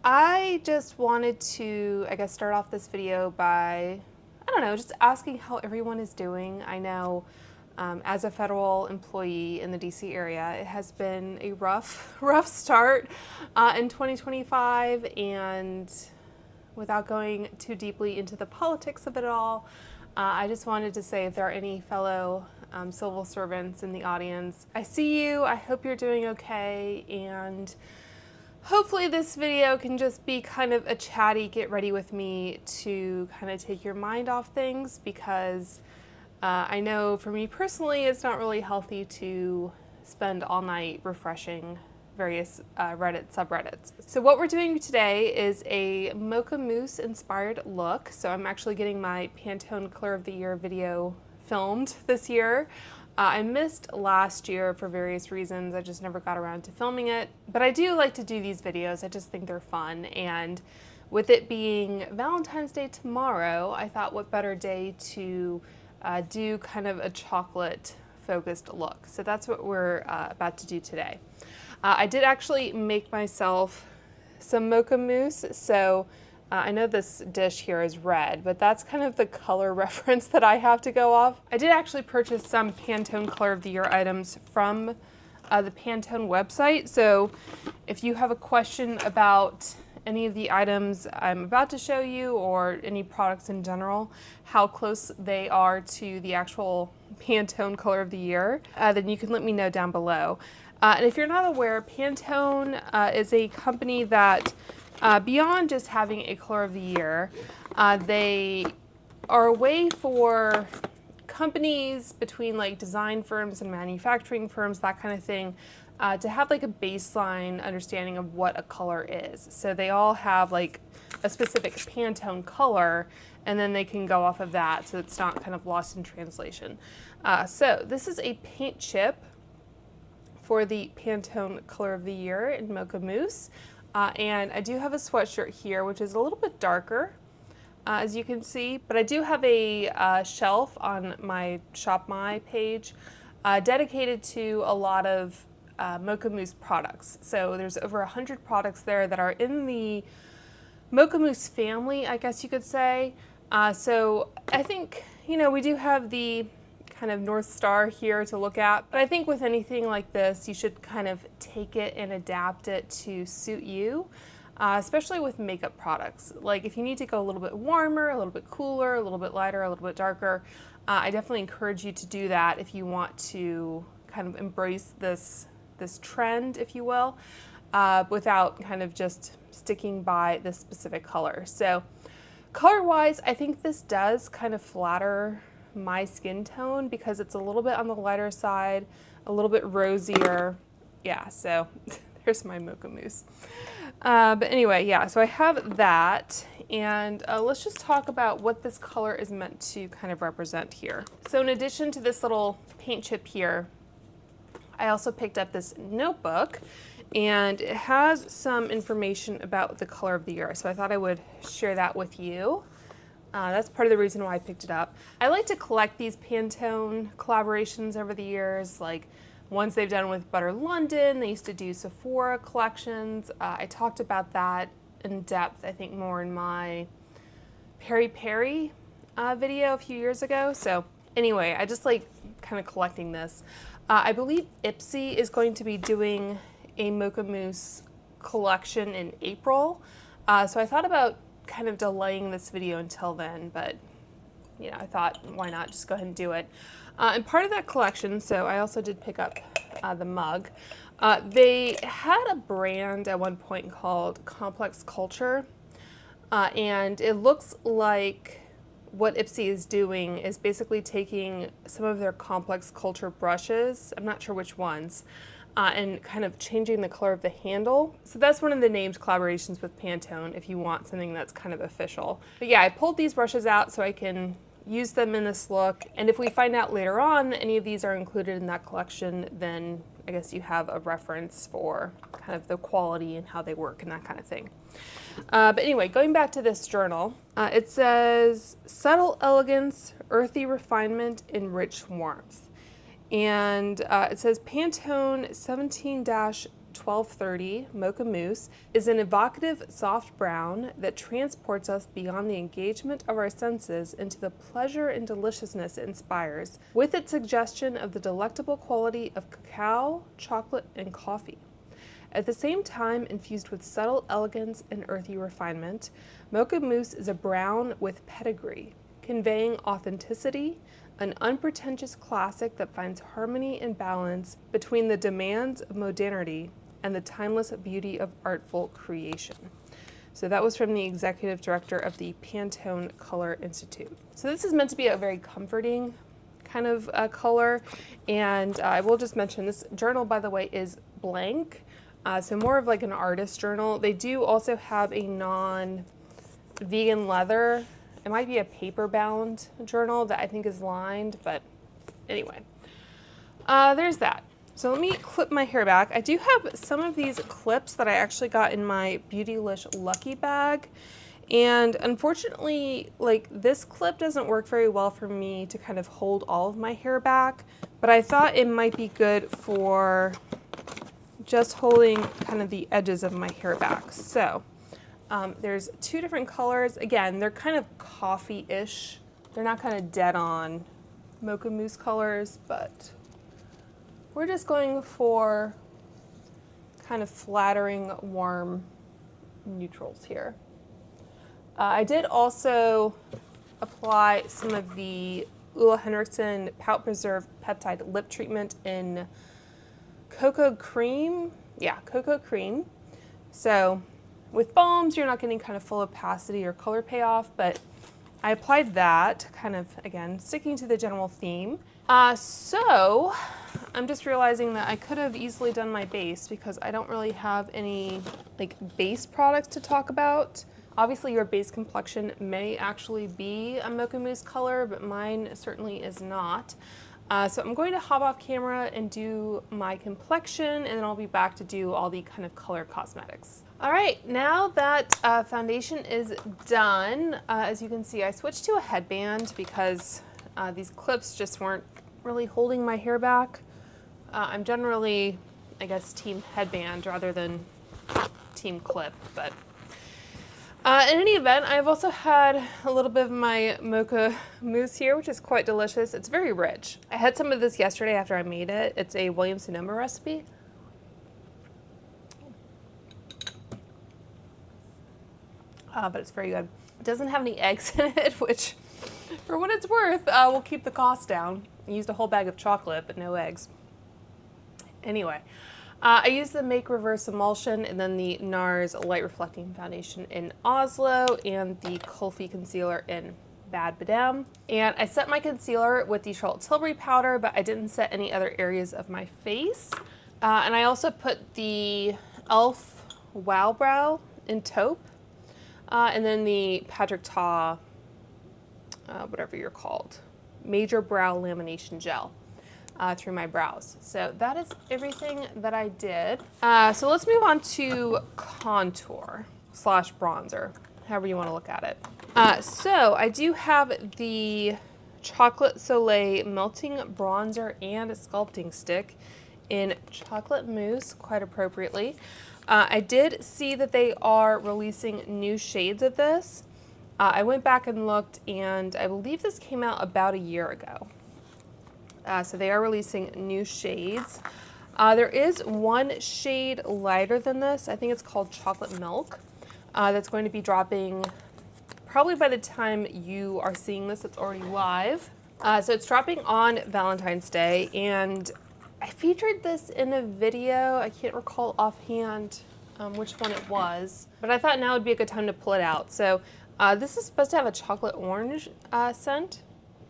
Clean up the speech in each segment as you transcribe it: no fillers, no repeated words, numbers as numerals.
I just wanted to, I guess, start off this video by, I don't know, just asking how everyone is doing. I know as a federal employee in the DC area, it has been a rough start in 2025, and without going too deeply into the politics of it all, I just wanted to say if there are any fellow civil servants in the audience, I see you, I hope you're doing okay, and hopefully this video can just be kind of a chatty get ready with me to kind of take your mind off things, because I know for me personally it's not really healthy to spend all night refreshing various Reddit subreddits. So what we're doing today is a Mocha Mousse inspired look. So I'm actually getting my Pantone Color of the Year video filmed this year. I missed last year for various reasons. I just never got around to filming it. But I do like to do these videos. I just think they're fun. And with it being Valentine's Day tomorrow, I thought what better day to do kind of a chocolate focused look. So that's what we're about to do today. I did actually make myself some Mocha Mousse. So I know this dish here is red, but that's kind of the color reference that I have to go off. I did actually purchase some Pantone Color of the Year items from the Pantone website. So if you have a question about any of the items I'm about to show you, or any products in general, how close they are to the actual Pantone Color of the Year, then you can let me know down below. And if you're not aware, Pantone is a company that beyond just having a Color of the Year, they are a way for companies between like design firms and manufacturing firms, that kind of thing, to have like a baseline understanding of what a color is. So they all have like a specific Pantone color, and then they can go off of that so it's not kind of lost in translation. So this is a paint chip for the Pantone Color of the Year in Mocha Mousse. And I do have a sweatshirt here, which is a little bit darker, as you can see, but I do have a shelf on my Shop My page dedicated to a lot of Mocha Mousse products. So there's over 100 products there that are in the Mocha Mousse family, I guess you could say. So I think, you know, we do have the kind of North Star here to look at, but I think with anything like this, you should kind of take it and adapt it to suit you, especially with makeup products. Like if you need to go a little bit warmer, a little bit cooler, a little bit lighter, a little bit darker, I definitely encourage you to do that if you want to kind of embrace this trend, if you will, without kind of just sticking by this specific color. So color-wise, I think this does kind of flatter my skin tone because it's a little bit on the lighter side, a little bit rosier. Yeah, so there's my Mocha Mousse. But anyway, yeah, so I have that, and let's just talk about what this color is meant to kind of represent here. So in addition to this little paint chip here, I also picked up this notebook, and it has some information about the Color of the Year. So I thought I would share that with you. That's part of the reason why I picked it up. I like to collect these Pantone collaborations over the years, like ones they've done with Butter London. They used to do Sephora collections. I talked about that in depth, I think more in my Peri Peri video a few years ago. So anyway, I just like kind of collecting this. I believe Ipsy is going to be doing a Mocha Mousse collection in April. So I thought about kind of delaying this video until then, but you know, I thought why not just go ahead and do it. And part of that collection, so I also did pick up the mug. They had a brand at one point called Complex Culture, and it looks like what Ipsy is doing is basically taking some of their Complex Culture brushes, I'm not sure which ones, and kind of changing the color of the handle. So that's one of the named collaborations with Pantone if you want something that's kind of official. But yeah, I pulled these brushes out so I can use them in this look. And if we find out later on that any of these are included in that collection, then I guess you have a reference for kind of the quality and how they work and that kind of thing. But anyway, going back to this journal, it says, subtle elegance, earthy refinement, and rich warmth. And it says Pantone 17-12 1230 Mocha Mousse is an evocative soft brown that transports us beyond the engagement of our senses into the pleasure and deliciousness it inspires, with its suggestion of the delectable quality of cacao, chocolate, and coffee. At the same time, infused with subtle elegance and earthy refinement, Mocha Mousse is a brown with pedigree, conveying authenticity, an unpretentious classic that finds harmony and balance between the demands of modernity and the timeless beauty of artful creation. So that was from the executive director of the Pantone Color Institute. So this is meant to be a very comforting kind of color, and I will just mention this journal, by the way, is blank, so more of like an artist journal. They do also have a non-vegan leather. It might be a paper-bound journal that I think is lined, but anyway, there's that. So let me clip my hair back. I do have some of these clips that I actually got in my Beautylish Lucky Bag, and unfortunately, like, this clip doesn't work very well for me to kind of hold all of my hair back, but I thought it might be good for just holding kind of the edges of my hair back. So there's two different colors. Again, they're kind of coffee-ish. They're not kind of dead-on Mocha Mousse colors, but we're just going for kind of flattering, warm neutrals here. I did also apply some of the Ulla Henriksen Pout Preserve Peptide Lip Treatment in Cocoa Cream. Yeah, Cocoa Cream. So with balms, you're not getting kind of full opacity or color payoff, but I applied that, kind of, again, sticking to the general theme. So I'm just realizing that I could have easily done my base because I don't really have any like base products to talk about. Obviously your base complexion may actually be a Mocha Mousse color, but mine certainly is not. So I'm going to hop off camera and do my complexion, and then I'll be back to do all the kind of color cosmetics. All right, now that foundation is done, as you can see, I switched to a headband because these clips just weren't really holding my hair back. I'm generally, I guess, team headband rather than team clip, but in any event, I've also had a little bit of my Mocha Mousse here, which is quite delicious. It's very rich. I had some of this yesterday after I made it. It's a Williams-Sonoma recipe. But it's very good. It doesn't have any eggs in it, which, for what it's worth, will keep the cost down. I used a whole bag of chocolate, but no eggs. Anyway. I used the Make Reverse Emulsion and then the NARS Light Reflecting Foundation in Oslo and the Kulfi Concealer in Bad Badam. And I set my concealer with the Charlotte Tilbury powder, but I didn't set any other areas of my face. And I also put the e.l.f. Wow Brow in taupe, and then the Patrick Ta, whatever you're called, Major Brow Lamination Gel. Through my brows. So that is everything that I did. So let's move on to contour / bronzer, however you want to look at it. So I do have the Chocolate Soleil Melting Bronzer and Sculpting Stick in Chocolate Mousse, quite appropriately. I did see that they are releasing new shades of this. I went back and looked, and I believe this came out about a year ago. So they are releasing new shades. There is one shade lighter than this. I think it's called Chocolate Milk. That's going to be dropping probably by the time you are seeing this, it's already live. So it's dropping on Valentine's Day, and I featured this in a video. I can't recall offhand which one it was, but I thought now would be a good time to pull it out. So this is supposed to have a chocolate orange scent,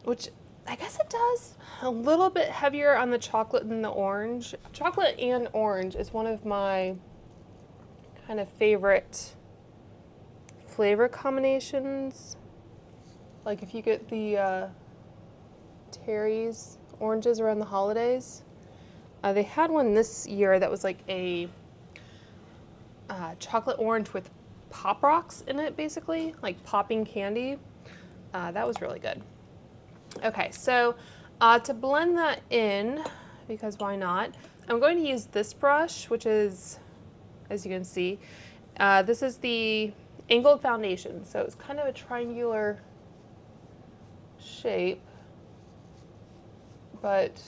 which I guess it does. A little bit heavier on the chocolate than the orange. Chocolate and orange is one of my kind of favorite flavor combinations. Like if you get the Terry's oranges around the holidays. They had one this year that was like a chocolate orange with Pop Rocks in it, basically, like popping candy. That was really good. Okay, so to blend that in, because why not, I'm going to use this brush, which is, as you can see, this is the angled foundation. So it's kind of a triangular shape, but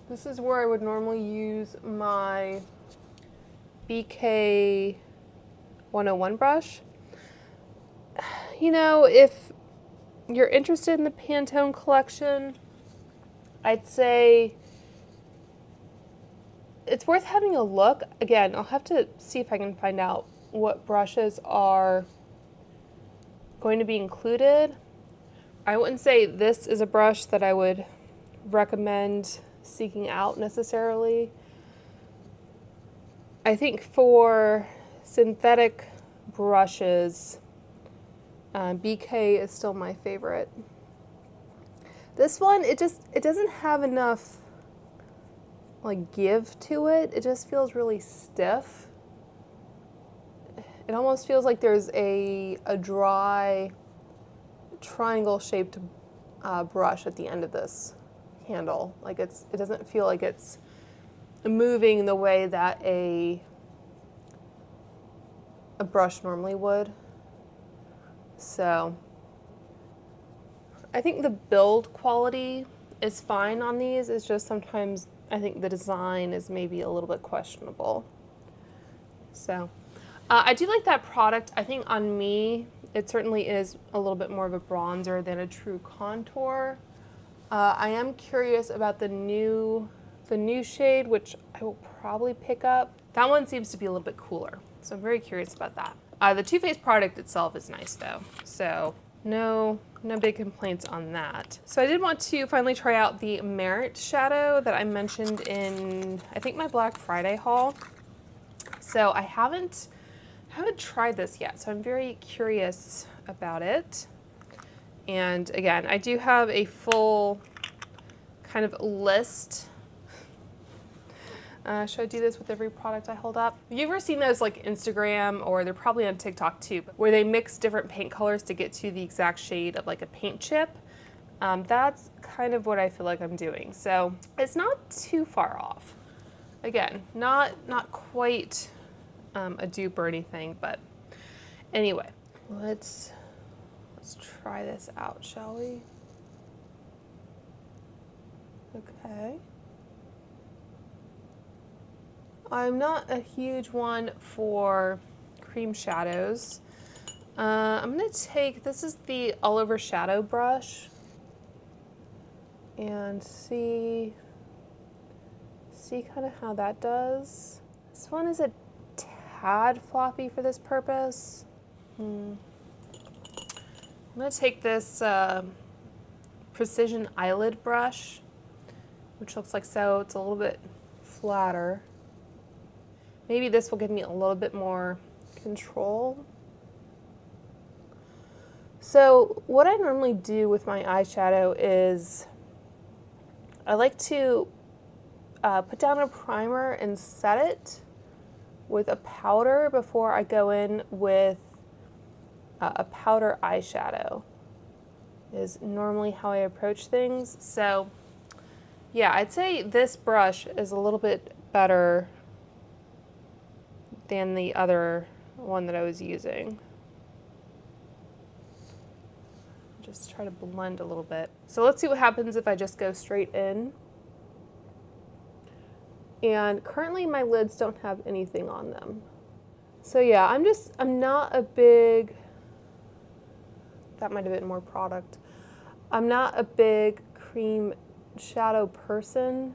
this is where I would normally use my BK 101 brush. You know, if you're interested in the Pantone collection, I'd say it's worth having a look. Again, I'll have to see if I can find out what brushes are going to be included. I wouldn't say this is a brush that I would recommend seeking out necessarily. I think for synthetic brushes, BK is still my favorite. This one, it doesn't have enough like give to it. It just feels really stiff. It almost feels like there's a dry triangle shaped brush at the end of this handle. Like it doesn't feel like it's moving the way that a brush normally would. So I think the build quality is fine on these. It's just sometimes I think the design is maybe a little bit questionable. So I do like that product. I think on me, it certainly is a little bit more of a bronzer than a true contour. I am curious about the new shade, which I will probably pick up. That one seems to be a little bit cooler, so I'm very curious about that. The Too Faced product itself is nice though, so no big complaints on that. So I did want to finally try out the Merit shadow that I mentioned in, I think, my Black Friday haul. So I haven't tried this yet, so I'm very curious about it. And again, I do have a full kind of list. Should I do this with every product I hold up? Have you ever seen those like Instagram, or they're probably on TikTok too, where they mix different paint colors to get to the exact shade of like a paint chip? That's kind of what I feel like I'm doing. So it's not too far off. Again, not quite a dupe or anything, but anyway, let's try this out, shall we? Okay. I'm not a huge one for cream shadows. I'm gonna take, this is the All Over Shadow brush, and see kind of how that does. This one is a tad floppy for this purpose. I'm gonna take this Precision Eyelid brush, which looks like so. It's a little bit flatter. Maybe this will give me a little bit more control. So what I normally do with my eyeshadow is I like to put down a primer and set it with a powder before I go in with a powder eyeshadow, is normally how I approach things. So yeah, I'd say this brush is a little bit better than the other one that I was using. Just try to blend a little bit. So let's see what happens if I just go straight in. And currently my lids don't have anything on them. So yeah, I'm not a big, that might have been more product. I'm not a big cream shadow person,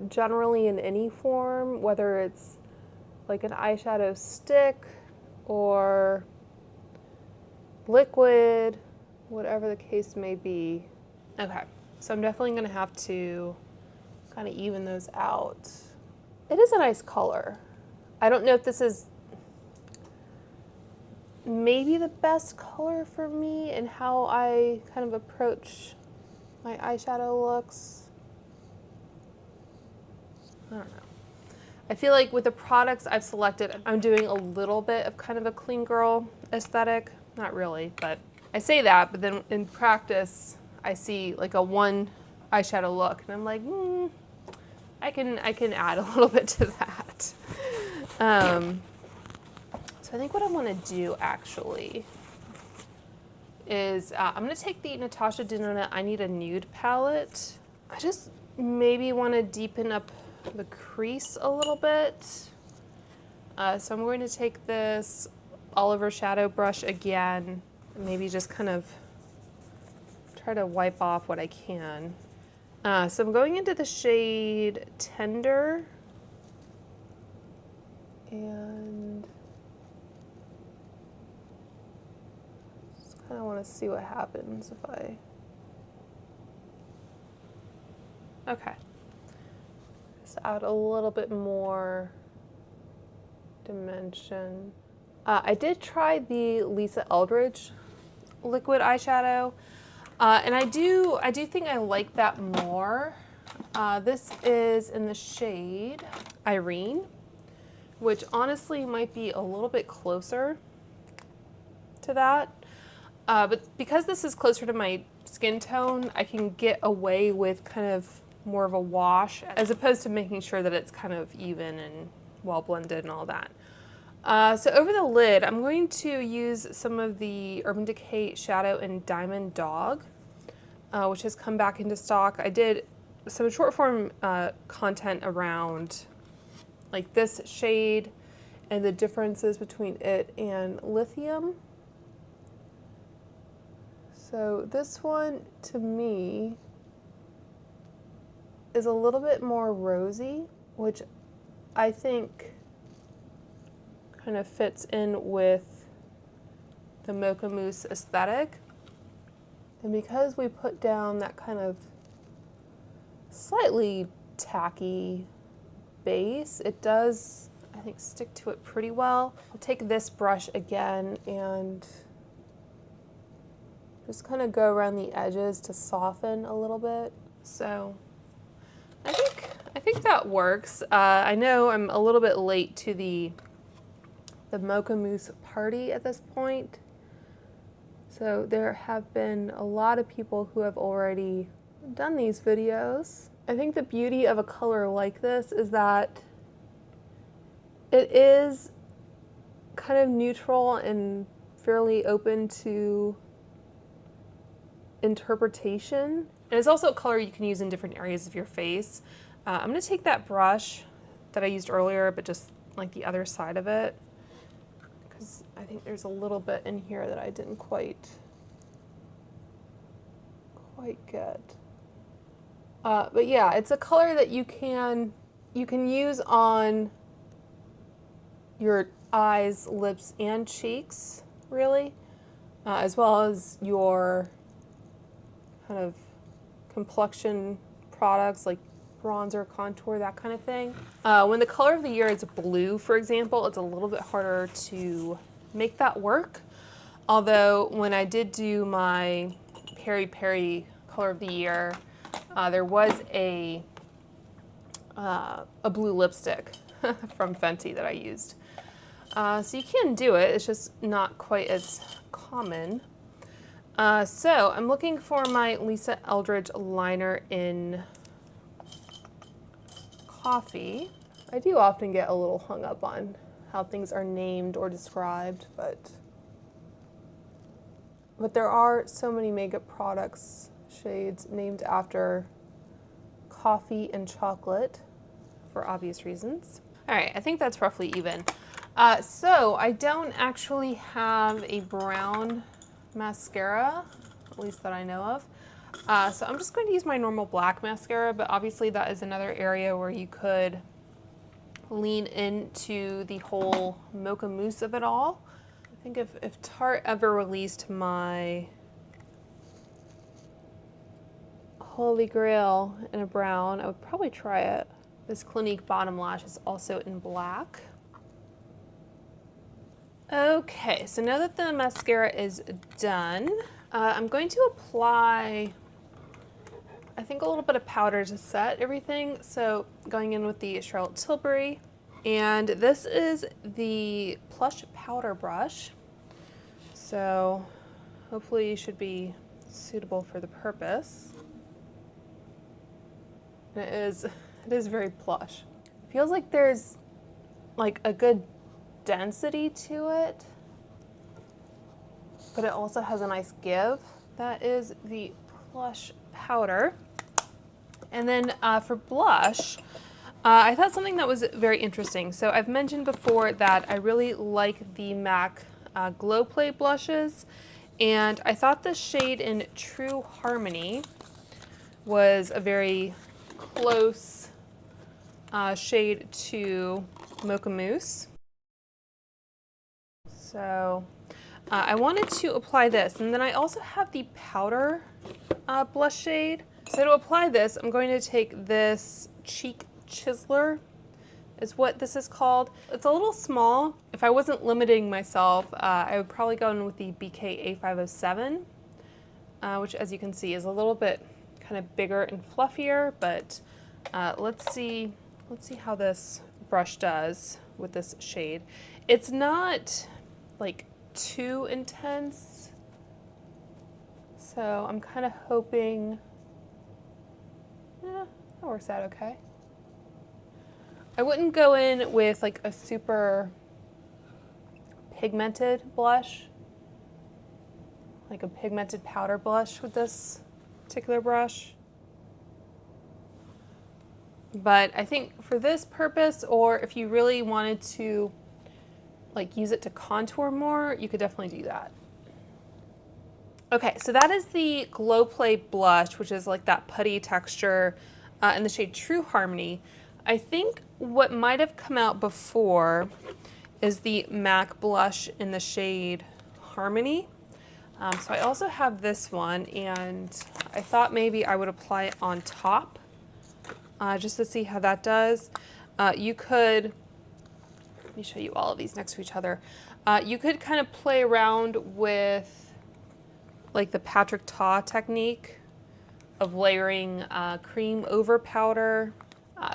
generally in any form, whether it's like an eyeshadow stick or liquid, whatever the case may be. Okay, so I'm definitely gonna have to kind of even those out. It is a nice color. I don't know if this is maybe the best color for me and how I kind of approach my eyeshadow looks. I don't know. I feel like with the products I've selected, I'm doing a little bit of kind of a clean girl aesthetic. Not really, but I say that, but then in practice, I see like a one eyeshadow look, and I'm like, I can add a little bit to that. So I think what I want to do actually is I'm going to take the Natasha Denona I Need a Nude palette. I just maybe want to deepen up the crease a little bit. So I'm going to take this Oliver shadow brush again, and maybe just kind of try to wipe off what I can. So I'm going into the shade Tender, and just kind of want to see what happens if I... Okay. Just add a little bit more dimension. I did try the Lisa Eldridge liquid eyeshadow, and I do think I like that more. This is in the shade Irene, which honestly might be a little bit closer to that. But because this is closer to my skin tone, I can get away with kind of more of a wash as opposed to making sure that it's kind of even and well blended and all that. So over the lid, I'm going to use some of the Urban Decay Shadow in Diamond Dog, which has come back into stock. I did some short form content around like this shade and the differences between it and Lithium. So this one, to me, is a little bit more rosy, which I think kind of fits in with the Mocha Mousse aesthetic. And because we put down that kind of slightly tacky base, it does, I think, stick to it pretty well. I'll take this brush again and just kind of go around the edges to soften a little bit. So I think that works. I know I'm a little bit late to the Mocha Mousse party at this point. So there have been a lot of people who have already done these videos. I think the beauty of a color like this is that it is kind of neutral and fairly open to interpretation. And it's also a color you can use in different areas of your face. I'm going to take that brush that I used earlier, but just like the other side of it, because I think there's a little bit in here that I didn't quite get. But yeah, it's a color that you can use on your eyes, lips, and cheeks, really, as well as your kind of complexion products like bronzer, contour, that kind of thing. When the color of the year is blue, for example, it's a little bit harder to make that work. Although when I did do my Peri Peri color of the year, there was a blue lipstick from Fenty that I used. So you can do it, it's just not quite as common. So I'm looking for my Lisa Eldridge liner in Coffee. I do often get a little hung up on how things are named or described, but there are so many makeup products shades named after coffee and chocolate for obvious reasons. All right, I think that's roughly even. So I don't actually have a brown mascara, at least that I know of. So I'm just going to use my normal black mascara, but obviously that is another area where you could lean into the whole Mocha Mousse of it all. I think if Tarte ever released my Holy Grail in a brown, I would probably try it. This Clinique bottom lash is also in black. Okay, so now that the mascara is done, I'm going to apply, I think, a little bit of powder to set everything. So going in with the Charlotte Tilbury, and this is the Plush Powder Brush. So hopefully it should be suitable for the purpose. And it is It is very plush. Feels like there's like a good density to it, but it also has a nice give. That is the plush powder. And then for blush, I thought something that was very interesting. So I've mentioned before that I really like the MAC Glow Play blushes, and I thought the shade in True Harmony was a very close shade to Mocha Mousse. So I wanted to apply this, and then I also have the powder blush shade. So to apply this, I'm going to take this Cheek Chiseler, is what this is called. It's a little small. If I wasn't limiting myself, I would probably go in with the BK A507, which, as you can see, is a little bit kind of bigger and fluffier, but let's see how this brush does with this shade. It's not like too intense, so I'm kind of hoping, yeah, that works out okay. I wouldn't go in with like a super pigmented blush, like a pigmented powder blush with this particular brush. But I think for this purpose, or if you really wanted to like use it to contour more, you could definitely do that. Okay, so that is the Glow Play blush, which is like that putty texture in the shade True Harmony. I think what might have come out before is the MAC blush in the shade Harmony. So I also have this one, and I thought maybe I would apply it on top just to see how that does. You could, let me show you all of these next to each other. You could kind of play around with like the Patrick Ta technique of layering cream over powder.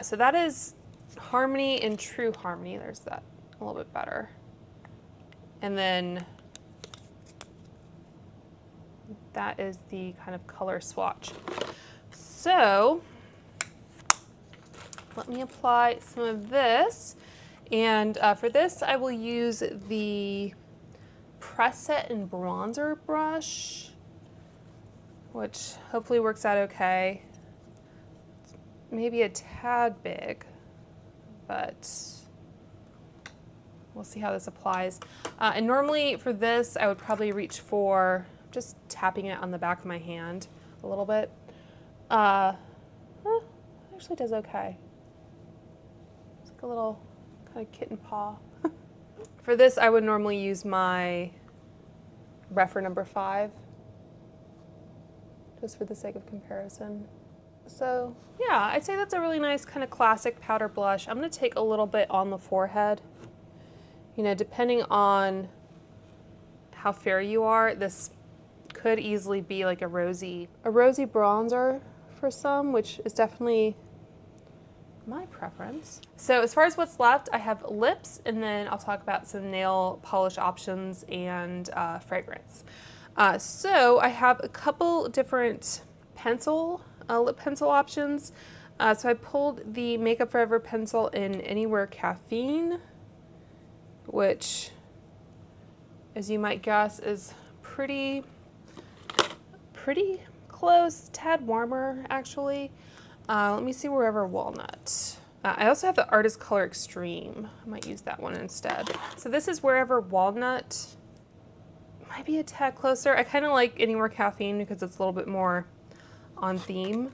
So that is Harmony and True Harmony. There's that a little bit better. And then that is the kind of color swatch. So let me apply some of this. And for this, I will use the Press Set and Bronzer brush, which hopefully works out okay. It's maybe a tad big, but we'll see how this applies. And normally for this, I would probably reach for just tapping it on the back of my hand a little bit. It actually does okay. It's like a little kind of kitten paw. For this, I would normally use my Refer number 5, just for the sake of comparison. So yeah, I'd say that's a really nice kind of classic powder blush. I'm gonna take a little bit on the forehead. You know, depending on how fair you are, this could easily be like a rosy bronzer for some, which is definitely my preference. So as far as what's left, I have lips, and then I'll talk about some nail polish options and fragrance. So I have a couple different lip pencil options. So I pulled the Makeup Forever pencil in Anywhere Caffeine, which, as you might guess, is pretty close, tad warmer actually. Let me see, Wherever Walnut. I also have the Artist Color Extreme. I might use that one instead. So this is Wherever Walnut. Might be a tad closer. I kind of like Anywhere Caffeine because it's a little bit more on theme.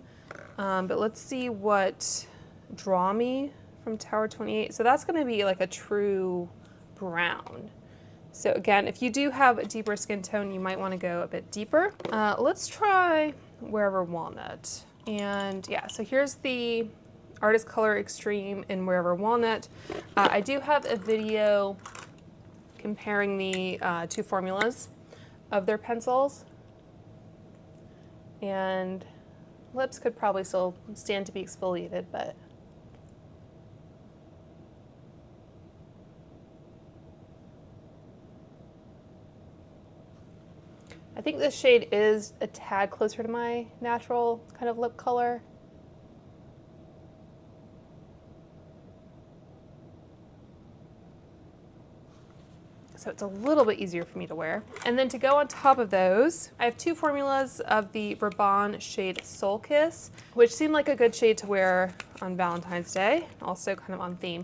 But let's see what Draw Me from Tower 28. So that's going to be like a true brown. So again, if you do have a deeper skin tone, you might want to go a bit deeper. Let's try Wherever Walnut. And yeah, so here's the Artist Color Extreme in Wherever Walnut. I do have a video comparing the two formulas of their pencils. And lips could probably still stand to be exfoliated, but I think this shade is a tad closer to my natural kind of lip color. so it's a little bit easier for me to wear. And then to go on top of those, I have 2 formulas of the Rabanne shade Soul Kiss, which seemed like a good shade to wear on Valentine's Day, also kind of on theme.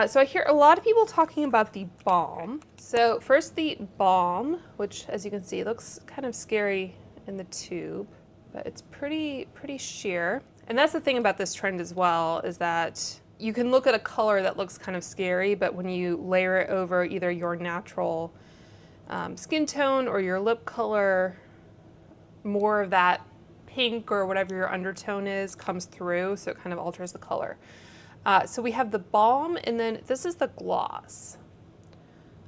So I hear a lot of people talking about the balm. So first the balm, which as you can see looks kind of scary in the tube, but it's pretty sheer. And that's the thing about this trend as well, is that you can look at a color that looks kind of scary, but when you layer it over either your natural skin tone or your lip color, more of that pink or whatever your undertone is comes through, so it kind of alters the color. So we have the balm, and then this is the gloss.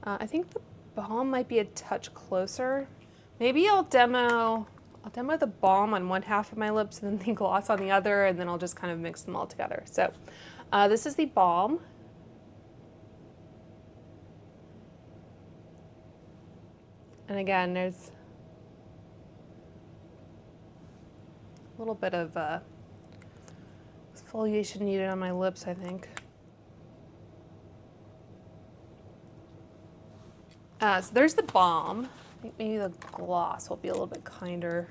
I think the balm might be a touch closer. Maybe I'll demo the balm on one half of my lips and then the gloss on the other, and then I'll just kind of mix them all together. So this is the balm. And again, there's a little bit of exfoliation needed on my lips, I think. So there's the balm. I think maybe the gloss will be a little bit kinder.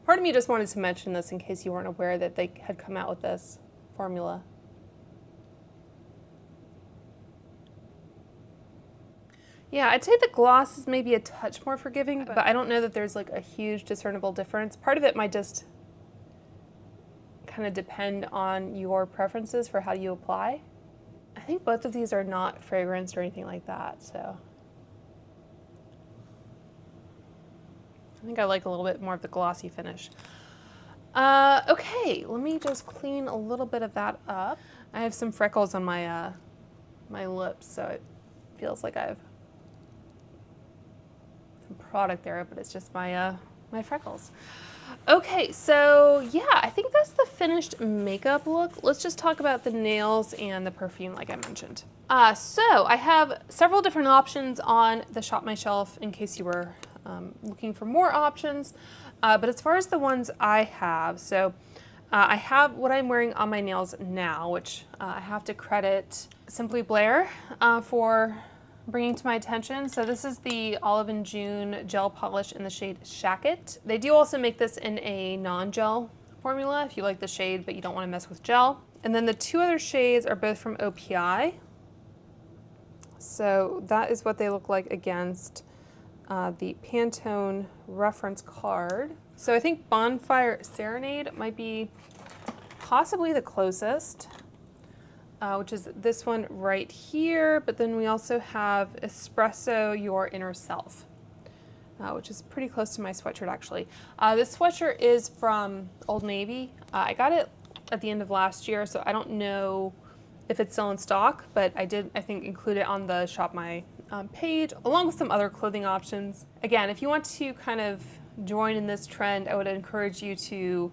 Part of me just wanted to mention this in case you weren't aware that they had come out with this formula. Yeah, I'd say the gloss is maybe a touch more forgiving, but I don't know that there's like a huge discernible difference. Part of it might just kind of depend on your preferences for how you apply. I think both of these are not fragranced or anything like that, so. I think I like a little bit more of the glossy finish. Okay, let me just clean a little bit of that up. I have some freckles on my my lips, so it feels like I have some product there, but it's just my my freckles. Okay, so yeah, I think that's the finished makeup look. Let's just talk about the nails and the perfume like I mentioned. So I have several different options on the Shop My Shelf in case you were looking for more options. But as far as the ones I have, so I have what I'm wearing on my nails now, which I have to credit Simply Blair for bringing to my attention. So this is the Olive and June gel polish in the shade Shacket. They do also make this in a non-gel formula if you like the shade but you don't want to mess with gel. And then the 2 other shades are both from OPI. So that is what they look like against the Pantone reference card. So I think Bonfire Serenade might be possibly the closest, which is this one right here, but then we also have Espresso Your Inner Self, which is pretty close to my sweatshirt actually. This sweatshirt is from Old Navy. I got it at the end of last year, so I don't know if it's still in stock, but I did, I think, include it on the Shop My page, along with some other clothing options. Again, if you want to kind of join in this trend, I would encourage you to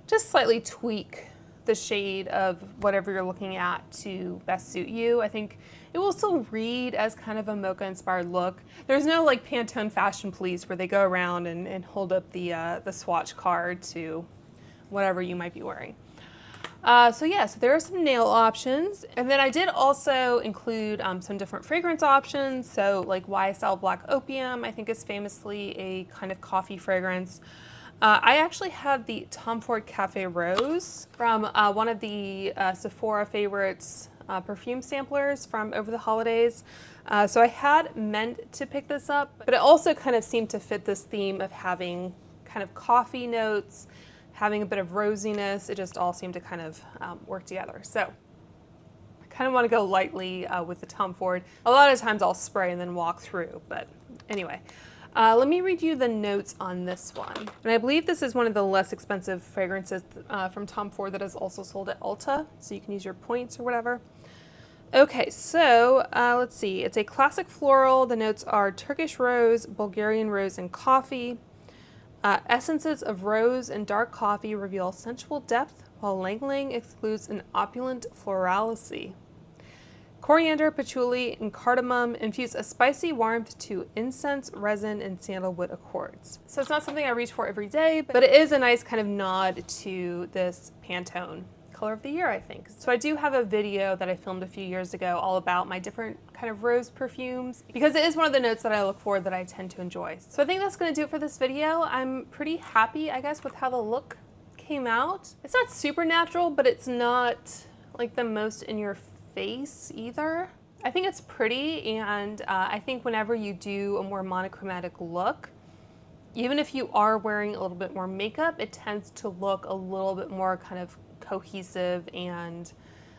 just slightly tweak the shade of whatever you're looking at to best suit you. I think it will still read as kind of a mocha inspired look. There's no like Pantone fashion police where they go around and hold up the swatch card to whatever you might be wearing. So yeah, so there are some nail options. And then I did also include some different fragrance options. So like YSL Black Opium, I think is famously a kind of coffee fragrance. I actually have the Tom Ford Cafe Rose from one of the Sephora favorites perfume samplers from over the holidays. So I had meant to pick this up, but it also kind of seemed to fit this theme of having kind of coffee notes, having a bit of rosiness. It just all seemed to kind of work together. So I kind of want to go lightly with the Tom Ford. A lot of times I'll spray and then walk through, but anyway. Let me read you the notes on this one. And I believe this is one of the less expensive fragrances from Tom Ford that is also sold at Ulta, so you can use your points or whatever. Okay, so let's see. It's a classic floral. The notes are Turkish rose, Bulgarian rose, and coffee. Essences of rose and dark coffee reveal sensual depth, while Lang Lang excludes an opulent florality. Coriander, patchouli, and cardamom infuse a spicy warmth to incense, resin, and sandalwood accords. So it's not something I reach for every day, but it is a nice kind of nod to this Pantone color of the year, I think. So I do have a video that I filmed a few years ago all about my different kind of rose perfumes, because it is one of the notes that I look for that I tend to enjoy. So I think that's gonna do it for this video. I'm pretty happy, I guess, with how the look came out. It's not super natural, but it's not like the most in your face either. I think it's pretty, and I think whenever you do a more monochromatic look, even if you are wearing a little bit more makeup, it tends to look a little bit more kind of cohesive and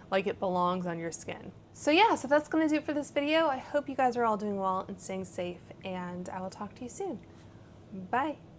like it belongs on your skin. So yeah, so that's gonna do it for this video. I hope you guys are all doing well and staying safe, and I will talk to you soon. Bye.